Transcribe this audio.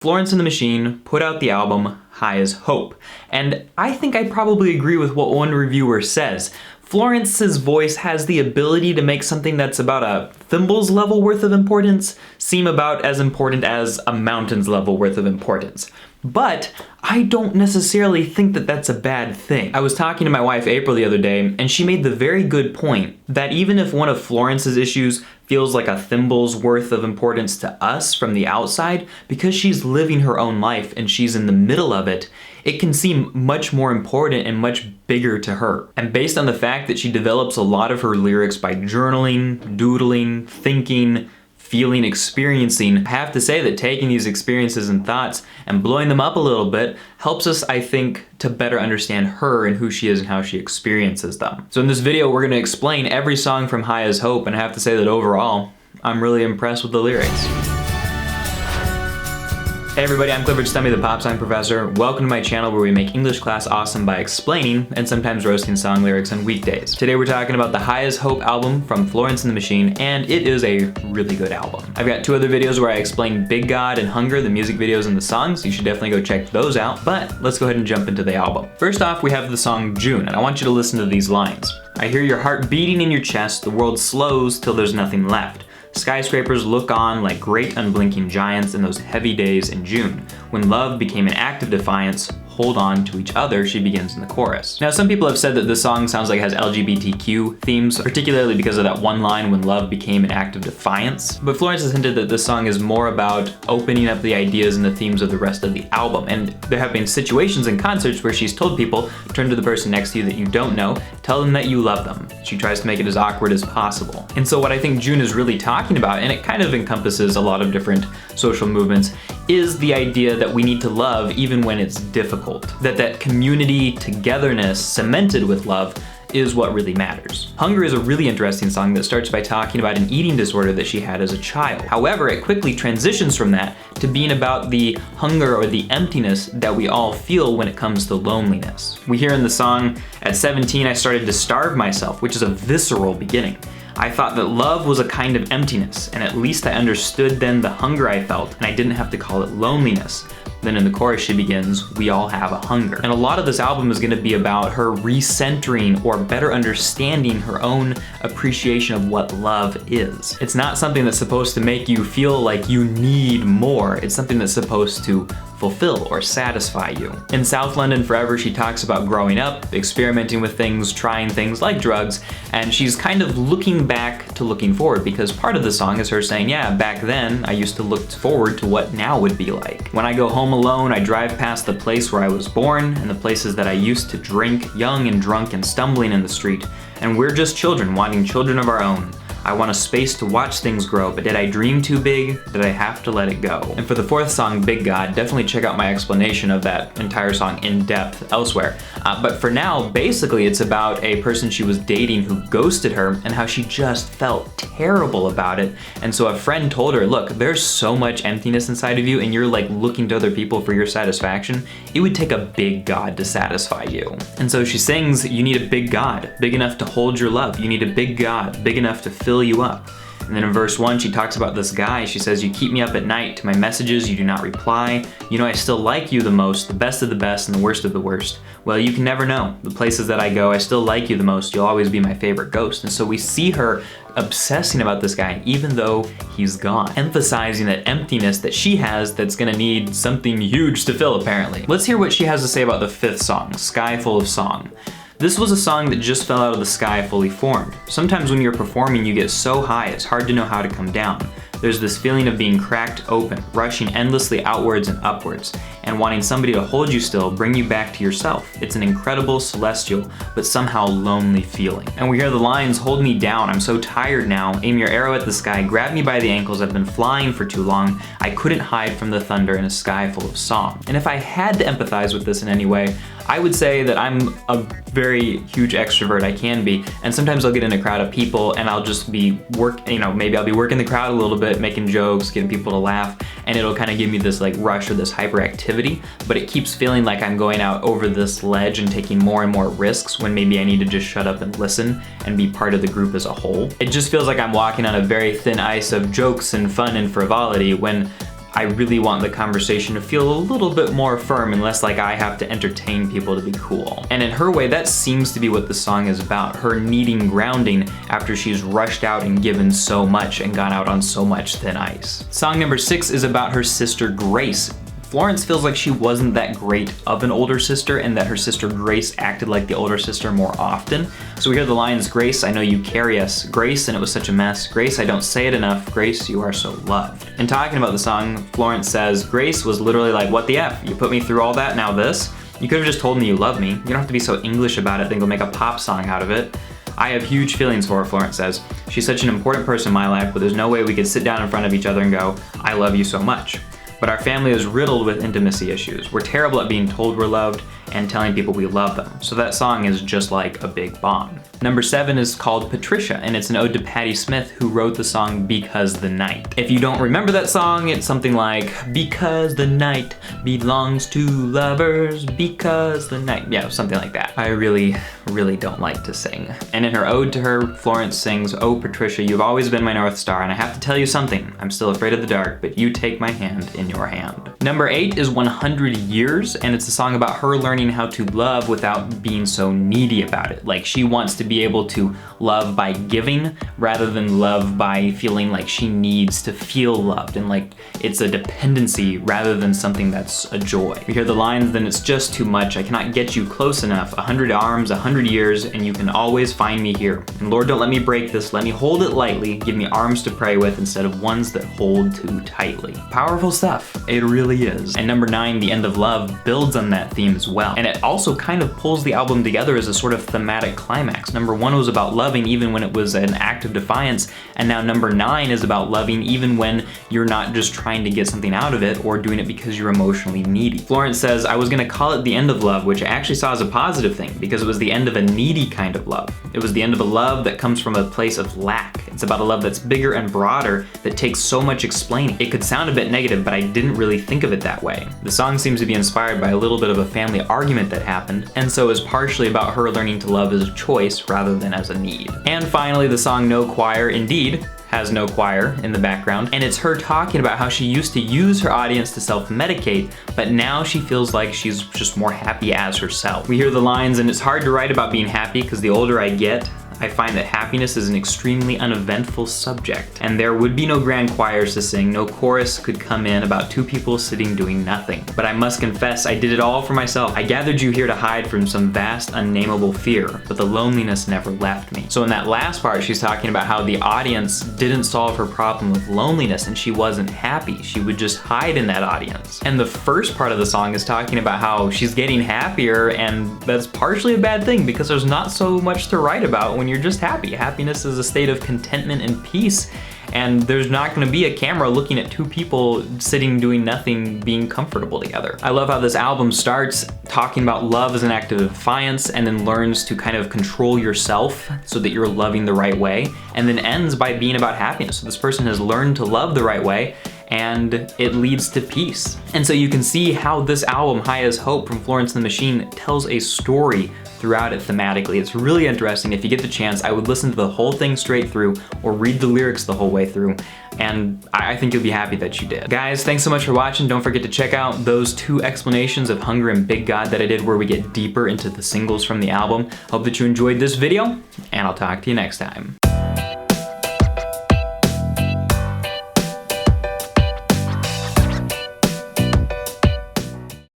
Florence and the Machine put out the album High as Hope, and I think I probably agree with what one reviewer says. Florence's voice has the ability to make something that's about a thimble's level worth of importance seem about as important as a mountain's level worth of importance. But I don't necessarily think that that's a bad thing. I was talking to my wife April the other day, and she made the very good point that even if one of Florence's issues feels like a thimble's worth of importance to us from the outside, because she's living her own life and she's in the middle of it, it can seem much more important and much bigger to her. And based on the fact that she develops a lot of her lyrics by journaling, doodling, thinking, feeling, experiencing, I have to say that taking these experiences and thoughts and blowing them up a little bit helps us, I think, to better understand her and who she is and how she experiences them. So in this video, we're gonna explain every song from High as Hope, and I have to say that overall, I'm really impressed with the lyrics. Hey everybody, I'm Clifford Stummy, the pop song professor. Welcome to my channel where we make English class awesome by explaining and sometimes roasting song lyrics on weekdays. Today we're talking about the High as Hope album from Florence and the Machine, and it is a really good album. I've got two other videos where I explain Big God and Hunger, the music videos and the songs. You should definitely go check those out, but let's go ahead and jump into the album. First off, we have the song Joong, and I want you to listen to these lines. I hear your heart beating in your chest, the world slows till there's nothing left. Skyscrapers look on like great unblinking giants in those heavy days in June. When love became an act of defiance, hold on to each other, she begins in the chorus. Now, some people have said that this song sounds like it has LGBTQ themes, particularly because of that one line, when love became an act of defiance. But Florence has hinted that this song is more about opening up the ideas and the themes of the rest of the album. And there have been situations in concerts where she's told people, turn to the person next to you that you don't know, tell them that you love them. She tries to make it as awkward as possible. And so what I think Joong is really talking about, and it kind of encompasses a lot of different social movements, is the idea that we need to love even when it's difficult. That community togetherness cemented with love is what really matters. Hunger is a really interesting song that starts by talking about an eating disorder that she had as a child. However, it quickly transitions from that to being about the hunger or the emptiness that we all feel when it comes to loneliness. We hear in the song, at 17 I started to starve myself, which is a visceral beginning. I thought that love was a kind of emptiness, and at least I understood then the hunger I felt, and I didn't have to call it loneliness. Then in the chorus she begins, we all have a hunger. And a lot of this album is gonna be about her recentering or better understanding her own appreciation of what love is. It's not something that's supposed to make you feel like you need more. It's something that's supposed to fulfill or satisfy you. In South London Forever, she talks about growing up, experimenting with things, trying things like drugs, and she's kind of looking back to looking forward, because part of the song is her saying, yeah, back then I used to look forward to what now would be like. When I go home alone, I drive past the place where I was born and the places that I used to drink, young and drunk and stumbling in the street, and we're just children wanting children of our own. I want a space to watch things grow, but did I dream too big? Did I have to let it go? And for the fourth song, Big God, definitely check out my explanation of that entire song in depth elsewhere. But for now, basically it's about a person she was dating who ghosted her and how she just felt terrible about it. And so a friend told her, look, there's so much emptiness inside of you and you're like looking to other people for your satisfaction. It would take a big God to satisfy you. And so she sings, you need a big God, big enough to hold your love. You need a big God, big enough to fill you up. And then in verse 1, she talks about this guy. She says, you keep me up at night. To my messages, you do not reply. You know I still like you the most, the best of the best and the worst of the worst. Well, you can never know. The places that I go, I still like you the most. You'll always be my favorite ghost. And so we see her obsessing about this guy even though he's gone, emphasizing that emptiness that she has that's gonna need something huge to fill apparently. Let's hear what she has to say about the fifth song, Sky Full of Song. This was a song that just fell out of the sky fully formed. Sometimes when you're performing, you get so high, it's hard to know how to come down. There's this feeling of being cracked open, rushing endlessly outwards and upwards, and wanting somebody to hold you still, bring you back to yourself. It's an incredible, celestial, but somehow lonely feeling. And we hear the lines, hold me down, I'm so tired now, aim your arrow at the sky, grab me by the ankles, I've been flying for too long, I couldn't hide from the thunder in a sky full of song. And if I had to empathize with this in any way, I would say that I'm a very huge extrovert, I can be, and sometimes I'll get in a crowd of people and I'll just be maybe I'll be working the crowd a little bit, making jokes, getting people to laugh, and it'll kind of give me this like rush or this hyperactivity, but it keeps feeling like I'm going out over this ledge and taking more and more risks when maybe I need to just shut up and listen and be part of the group as a whole. It just feels like I'm walking on a very thin ice of jokes and fun and frivolity when I really want the conversation to feel a little bit more firm and less like I have to entertain people to be cool. And in her way, that seems to be what the song is about, her needing grounding after she's rushed out and given so much and gone out on so much thin ice. Song number 6 is about her sister Grace. Florence feels like she wasn't that great of an older sister and that her sister Grace acted like the older sister more often. So we hear the lines, "Grace, I know you carry us. Grace, and it was such a mess. Grace, I don't say it enough. Grace, you are so loved." And talking about the song, Florence says, "Grace was literally like, what the F? You put me through all that, now this? You could have just told me you love me. You don't have to be so English about it, then go make a pop song out of it." I have huge feelings for her, Florence says. She's such an important person in my life, but there's no way we could sit down in front of each other and go, "I love you so much." But our family is riddled with intimacy issues. We're terrible at being told we're loved and telling people we love them. So that song is just like a big bond. Number 7 is called Patricia, and it's an ode to Patti Smith, who wrote the song Because the Night. If you don't remember that song, it's something like, because the night belongs to lovers, because the night, yeah, something like that. I really don't like to sing. And in her ode to her, Florence sings, "Oh Patricia, you've always been my North Star, and I have to tell you something. I'm still afraid of the dark, but you take my hand in your hand." Number 8 is 100 Years, and it's a song about her learning how to love without being so needy about it. Like, she wants to be able to love by giving rather than love by feeling like she needs to feel loved, and like it's a dependency rather than something that's a joy. We hear the lines, "Then it's just too much. I cannot get you close enough. 100 arms, 100 years, and you can always find me here. And Lord, don't let me break this. Let me hold it lightly. Give me arms to pray with instead of ones that hold too tightly." Powerful stuff. It really is. And number 9, The End of Love, builds on that theme as well. And it also kind of pulls the album together as a sort of thematic climax. Number 1 was about loving even when it was an act of defiance, and now number 9 is about loving even when you're not just trying to get something out of it or doing it because you're emotionally needy. Florence says, "I was gonna call it the end of love," which I actually saw as a positive thing because it was the end of a needy kind of love. It was the end of a love that comes from a place of lack. It's about a love that's bigger and broader that takes so much explaining. It could sound a bit negative, but I didn't really think of it that way. The song seems to be inspired by a little bit of a family argument that happened, and so is partially about her learning to love as a choice rather than as a need. And finally, the song No Choir, indeed, has no choir in the background, and it's her talking about how she used to use her audience to self-medicate, but now she feels like she's just more happy as herself. We hear the lines, "And it's hard to write about being happy because the older I get, I find that happiness is an extremely uneventful subject. And there would be no grand choirs to sing, no chorus could come in about two people sitting doing nothing. But I must confess, I did it all for myself. I gathered you here to hide from some vast, unnameable fear, but the loneliness never left me." So in that last part, she's talking about how the audience didn't solve her problem with loneliness and she wasn't happy. She would just hide in that audience. And the first part of the song is talking about how she's getting happier, and that's partially a bad thing because there's not so much to write about when you're just happy. Happiness is a state of contentment and peace, and there's not going to be a camera looking at two people sitting doing nothing being comfortable together. I love how this album starts talking about love as an act of defiance and then learns to kind of control yourself so that you're loving the right way, and then ends by being about happiness. So this person has learned to love the right way, and it leads to peace. And so you can see how this album, High as Hope from Florence and the Machine, tells a story throughout it thematically. It's really interesting. If you get the chance, I would listen to the whole thing straight through or read the lyrics the whole way through, and I think you'll be happy that you did. Guys, thanks so much for watching. Don't forget to check out those 2 explanations of Hungary and Big God that I did where we get deeper into the singles from the album. Hope that you enjoyed this video, and I'll talk to you next time.